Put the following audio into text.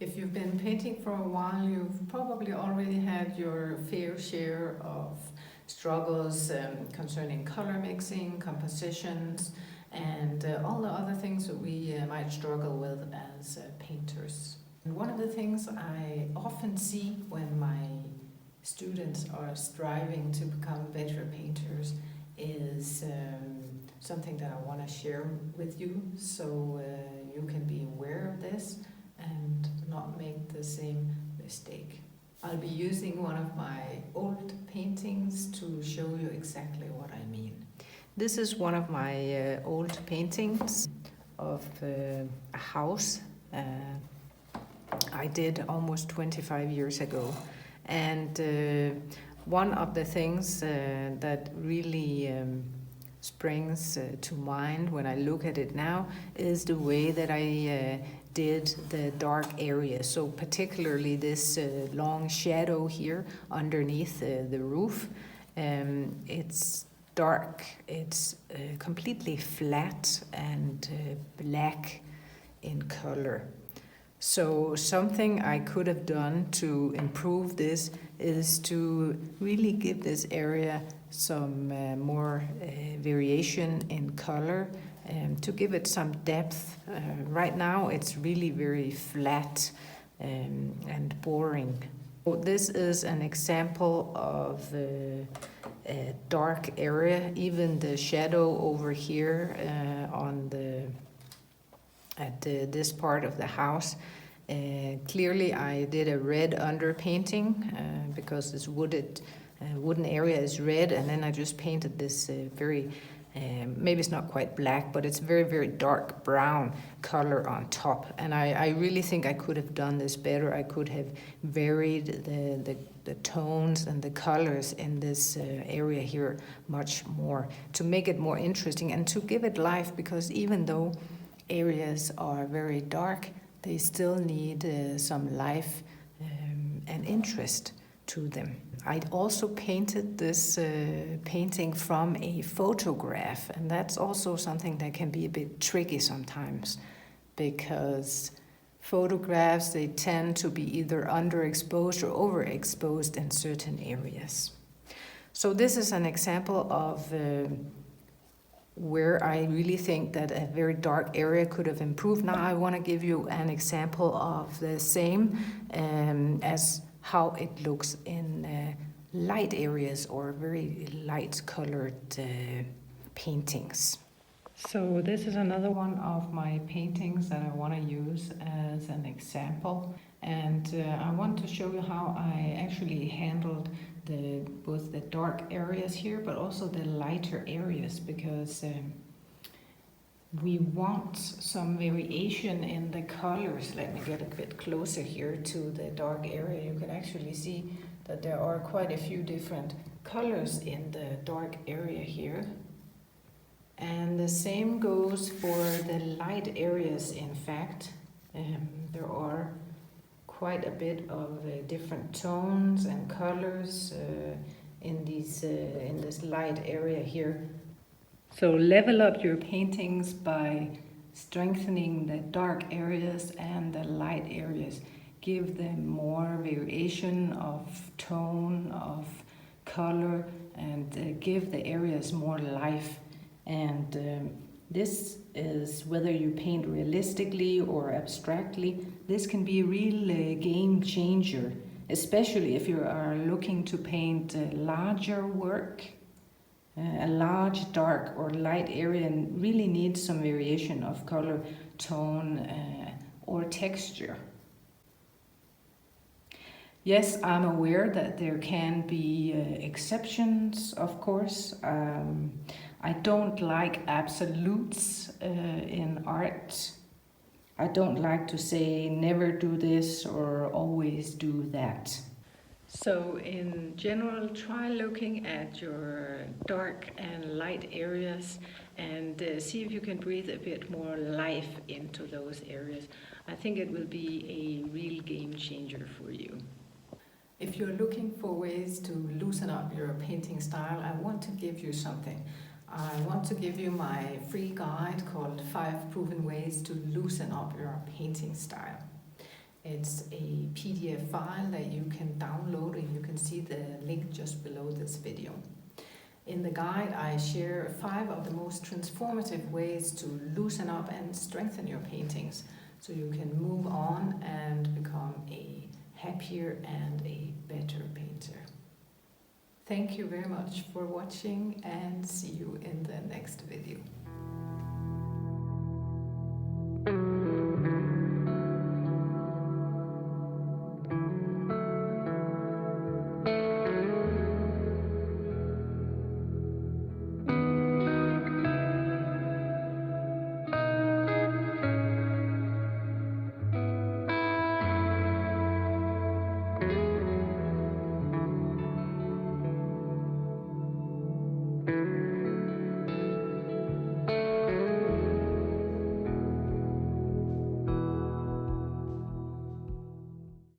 If you've been painting for a while, you've probably already had your fair share of struggles concerning color mixing, compositions, and all the other things that we might struggle with as painters. And one of the things I often see when my students are striving to become better painters is something that I want to share with you, so you can be aware of this and not make the same mistake. I'll be using one of my old paintings to show you exactly what I mean. This is one of my old paintings of a house I did almost 25 years ago. And one of the things that really springs to mind when I look at it now is the way that I did the dark area. So particularly this long shadow here underneath the roof. It's dark, it's completely flat and black in color. So something I could have done to improve this is to really give this area some more variation in color, to give it some depth. Right now it's really very flat and boring. This is an example of a dark area. Even the shadow over here at this part of the house. Clearly I did a red underpainting because this wooden area is red, and then I just painted this very, maybe it's not quite black, but it's very, very dark brown color on top. And I really think I could have done this better. I could have varied the tones and the colors in this area here much more to make it more interesting and to give it life, because even though areas are very dark, they still need some life and interest to them. I also painted this painting from a photograph, and that's also something that can be a bit tricky sometimes, because photographs, they tend to be either underexposed or overexposed in certain areas. So this is an example of where I really think that a very dark area could have improved. Now I want to give you an example of the same as how it looks in light areas or very light colored paintings. So this is another one of my paintings that I want to use as an example, and I want to show you how I actually handled both the dark areas here but also the lighter areas, because we want some variation in the colors. Let me get a bit closer here to the dark area. You can actually see that there are quite a few different colors in the dark area here. And the same goes for the light areas. In fact, there are quite a bit of different tones and colors in this light area here. So level up your paintings by strengthening the dark areas and the light areas. Give them more variation of tone, of color, and give the areas more life. And this is whether you paint realistically or abstractly. This can be a real game changer, especially if you are looking to paint larger work. A large dark or light area really needs some variation of color, tone, or texture. Yes, I'm aware that there can be exceptions, of course. I don't like absolutes in art. I don't like to say never do this or always do that. So in general, try looking at your dark and light areas and see if you can breathe a bit more life into those areas. I think it will be a real game changer for you. If you're looking for ways to loosen up your painting style, I want to give you something. I want to give you my free guide called 5 Proven Ways to Loosen Up Your Painting Style. It's a PDF file that you can download, and you can see the link just below this video. In the guide, I share 5 of the most transformative ways to loosen up and strengthen your paintings so you can move on and become a happier and a better painter. Thank you very much for watching, and see you in the next video.